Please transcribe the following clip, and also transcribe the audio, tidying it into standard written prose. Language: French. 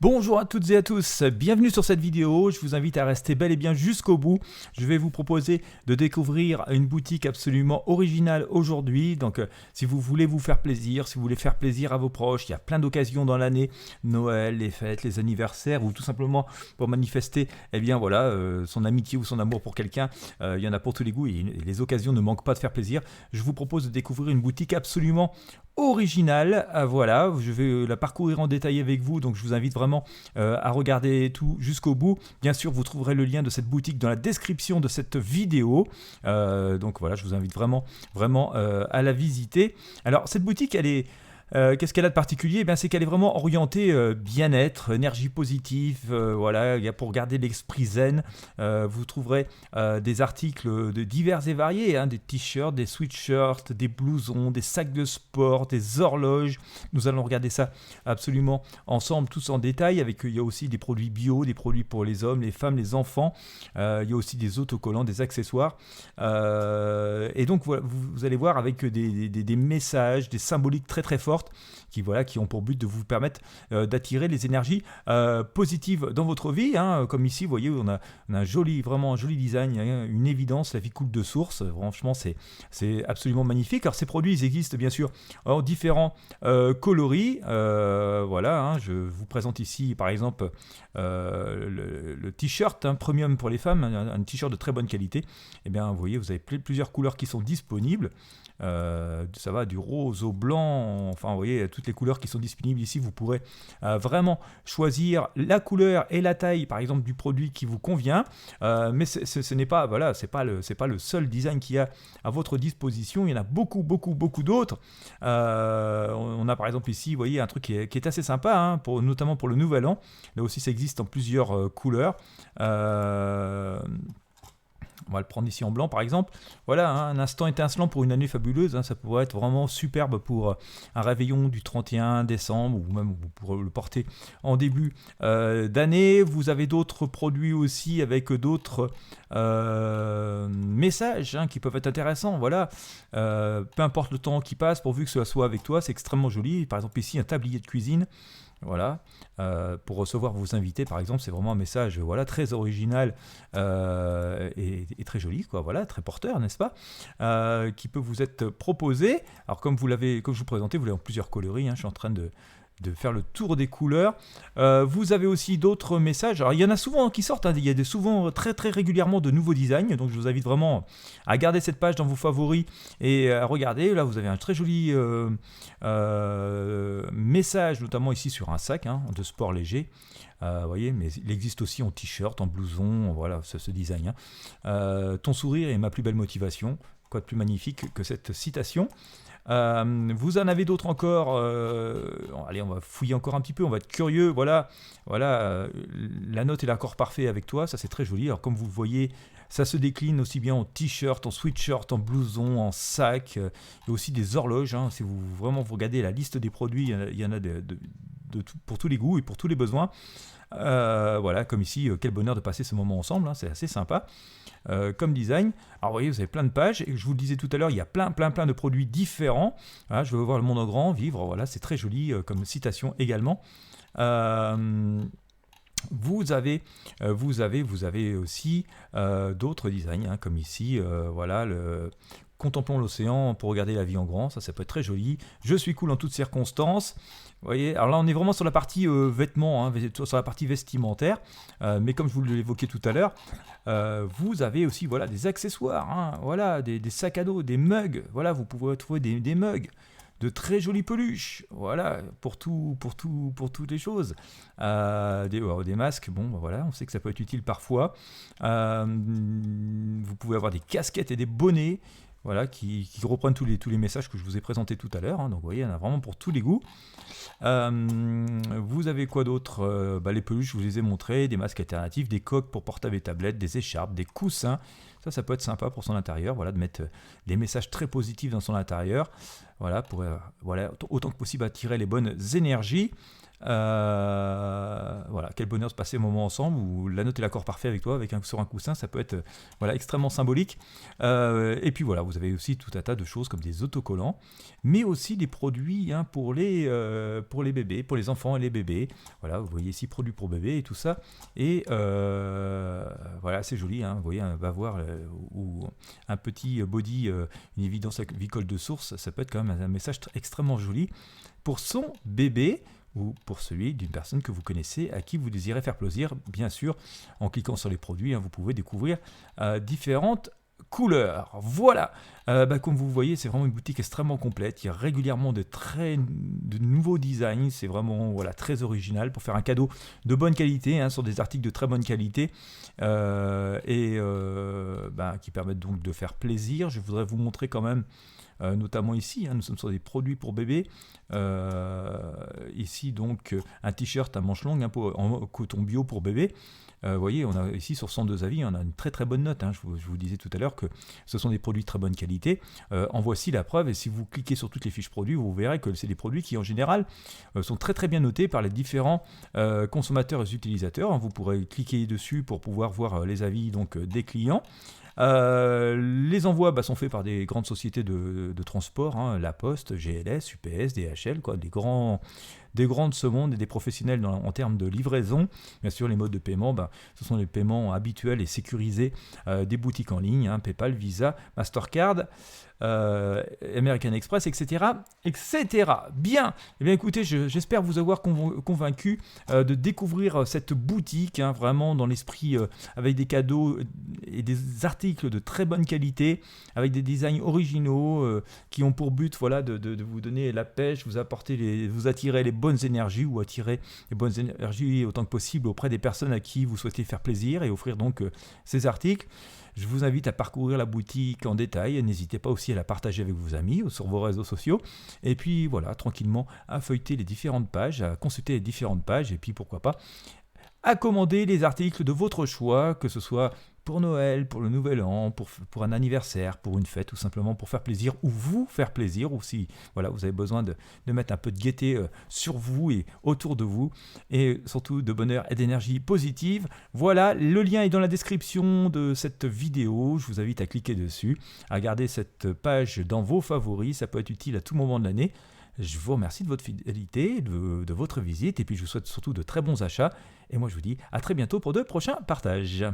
Bonjour à toutes et à tous, bienvenue sur cette vidéo, je vous invite à rester bel et bien jusqu'au bout. Je vais vous proposer de découvrir une boutique absolument originale aujourd'hui. Donc si vous voulez vous faire plaisir, si vous voulez faire plaisir à vos proches, il y a plein d'occasions dans l'année, Noël, les fêtes, les anniversaires ou tout simplement pour manifester son amitié ou son amour pour quelqu'un. Il y en a pour tous les goûts et les occasions ne manquent pas de faire plaisir. Je vous propose de découvrir une boutique absolument originale. Voilà, je vais la parcourir en détail avec vous, donc je vous invite vraiment à regarder tout jusqu'au bout. Bien sûr, vous trouverez le lien de cette boutique dans la description de cette vidéo. Donc voilà, je vous invite vraiment à la visiter. Alors cette boutique, elle est qu'est-ce qu'elle a de particulier? Eh bien, c'est qu'elle est vraiment orientée bien-être, énergie positive, voilà, pour garder l'esprit zen. Vous trouverez des articles de divers et variés, hein, des t-shirts, des sweatshirts, des blousons, des sacs de sport, des horloges. Nous allons regarder ça absolument ensemble, tous en détail. Il y a aussi des produits bio, des produits pour les hommes, les femmes, les enfants. Il y a aussi des autocollants, des accessoires. Et donc, voilà, vous allez voir avec des messages, des symboliques très très fortes qui ont pour but de vous permettre d'attirer les énergies positives dans votre vie, hein. Comme ici, vous voyez, on a un vraiment joli design, hein, une évidence, la vie coule de source. Franchement, c'est absolument magnifique. Alors ces produits, ils existent bien sûr en différents coloris. Voilà, hein, je vous présente ici par exemple le t-shirt, hein, premium pour les femmes, un t-shirt de très bonne qualité. Et bien, vous voyez, vous avez plusieurs couleurs qui sont disponibles. Ça va du rose au blanc, enfin vous voyez toutes les couleurs qui sont disponibles ici. Vous pourrez vraiment choisir la couleur et la taille par exemple du produit qui vous convient, mais ce n'est pas, voilà, c'est pas le seul design qu'il y a à votre disposition. Il y en a beaucoup d'autres. On a par exemple ici, vous voyez, un truc qui est assez sympa, hein, notamment pour le nouvel an. Là aussi ça existe en plusieurs couleurs. On va le prendre ici en blanc par exemple. Voilà, hein, un instant étincelant pour une année fabuleuse, hein, ça pourrait être vraiment superbe pour un réveillon du 31 décembre ou même vous pourrez le porter en début d'année. Vous avez d'autres produits aussi avec d'autres messages, hein, qui peuvent être intéressants. Voilà, peu importe le temps qui passe, pourvu que cela soit avec toi, c'est extrêmement joli. Par exemple ici un tablier de cuisine. Voilà, pour recevoir vos invités par exemple, c'est vraiment un message, voilà, très original et très joli, quoi, voilà, très porteur, n'est-ce pas, qui peut vous être proposé. Alors comme je vous présentais, vous l'avez en plusieurs coloris, hein, je suis en train de faire le tour des couleurs. Vous avez aussi d'autres messages. Alors il y en a souvent qui sortent, hein. Il y a souvent très régulièrement de nouveaux designs, donc je vous invite vraiment à garder cette page dans vos favoris et à regarder. Là vous avez un très joli message, notamment ici sur un sac, hein, de sport léger. Vous voyez, mais il existe aussi en t-shirt, en blouson, voilà, ce design, hein. Ton sourire est ma plus belle motivation. Quoi de plus magnifique que cette citation. Vous en avez d'autres encore. Allez, on va fouiller encore un petit peu, on va être curieux. Voilà, la note et l'accord parfait avec toi, ça c'est très joli. Alors comme vous le voyez, ça se décline aussi bien en t-shirt, en sweatshirt, en blouson, en sac. Il y a aussi des horloges, hein. Si vous regardez la liste des produits, il y en a pour tous les goûts et pour tous les besoins. Voilà, comme ici, quel bonheur de passer ce moment ensemble, hein, c'est assez sympa comme design. Alors vous voyez, vous avez plein de pages, et je vous le disais tout à l'heure, il y a plein de produits différents. Voilà, je veux voir le monde en grand, vivre, voilà, c'est très joli comme citation également. Vous avez aussi d'autres designs, hein, comme ici, voilà, contemplons l'océan pour regarder la vie en grand, ça peut être très joli. Je suis cool en toutes circonstances. Vous voyez, alors là on est vraiment sur la partie vêtements, hein, sur la partie vestimentaire, mais comme je vous l'évoquais tout à l'heure, vous avez aussi, voilà, des accessoires, hein, voilà, des sacs à dos, des mugs, voilà, vous pouvez trouver des mugs de très jolies peluches, voilà, pour toutes les choses. Des masques, bon, voilà, on sait que ça peut être utile parfois. Vous pouvez avoir des casquettes et des bonnets, voilà, qui reprennent tous les messages que je vous ai présentés tout à l'heure, hein. Donc vous voyez, il y en a vraiment pour tous les goûts. Vous avez quoi d'autre? Les peluches, je vous les ai montrées, des masques alternatifs, des coques pour porter des tablettes, des écharpes, des coussins. Ça peut être sympa pour son intérieur, voilà, de mettre des messages très positifs dans son intérieur, voilà, pour voilà, autant que possible attirer les bonnes énergies. voilà, quel bonheur de passer un moment ensemble, ou la note et l'accord parfait avec toi, sur un coussin, ça peut être voilà, extrêmement symbolique. Et puis voilà, vous avez aussi tout un tas de choses comme des autocollants, mais aussi des produits hein, pour les bébés, pour les enfants et les bébés. Voilà, vous voyez ici, produits pour bébés et tout ça. Et voilà, c'est joli, hein, vous voyez, un bavoir ou un petit body, une évidence avicole de source, ça peut être quand même un message extrêmement joli pour son bébé ou pour celui d'une personne que vous connaissez à qui vous désirez faire plaisir. Bien sûr, en cliquant sur les produits, hein, vous pouvez découvrir différentes couleurs. Voilà, comme vous voyez, c'est vraiment une boutique extrêmement complète. Il y a régulièrement de nouveaux designs. C'est vraiment voilà, très original pour faire un cadeau de bonne qualité, hein, sur des articles de très bonne qualité qui permettent donc de faire plaisir. Je voudrais vous montrer quand même notamment ici, hein, nous sommes sur des produits pour bébés. Ici donc un t-shirt à manches longues en coton bio pour bébé. Vous voyez, on a ici sur 102 avis, on a une très très bonne note. Hein. Je vous disais tout à l'heure que ce sont des produits de très bonne qualité. En voici la preuve. Et si vous cliquez sur toutes les fiches produits, vous verrez que c'est des produits qui en général sont très très bien notés par les différents consommateurs et utilisateurs. Vous pourrez cliquer dessus pour pouvoir voir les avis donc, des clients. Les envois sont faits par des grandes sociétés de transport, hein, La Poste, GLS, UPS, DHL, quoi, des grands de ce monde et des professionnels en termes de livraison. Bien sûr, les modes de paiement, ce sont les paiements habituels et sécurisés des boutiques en ligne, hein, PayPal, Visa, Mastercard, American Express, etc. etc. Bien, eh bien écoutez, j'espère vous avoir convaincu de découvrir cette boutique, hein, vraiment dans l'esprit avec des cadeaux et des articles de très bonne qualité, avec des designs originaux qui ont pour but voilà, de vous donner la pêche, vous attirer les bonnes énergies ou attirer les bonnes énergies autant que possible auprès des personnes à qui vous souhaitez faire plaisir et offrir donc ces articles. Je vous invite à parcourir la boutique en détail. N'hésitez pas aussi à la partager avec vos amis ou sur vos réseaux sociaux. Et puis voilà, tranquillement, à feuilleter les différentes pages, à consulter les différentes pages. Et puis pourquoi pas, à commander les articles de votre choix, que ce soit pour Noël, pour le Nouvel An, pour un anniversaire, pour une fête, ou simplement pour faire plaisir, ou vous faire plaisir, ou si voilà, vous avez besoin de mettre un peu de gaieté sur vous et autour de vous, et surtout de bonheur et d'énergie positive. Voilà, le lien est dans la description de cette vidéo, je vous invite à cliquer dessus, à garder cette page dans vos favoris, ça peut être utile à tout moment de l'année. Je vous remercie de votre fidélité, de votre visite, et puis je vous souhaite surtout de très bons achats, et moi je vous dis à très bientôt pour de prochains partages.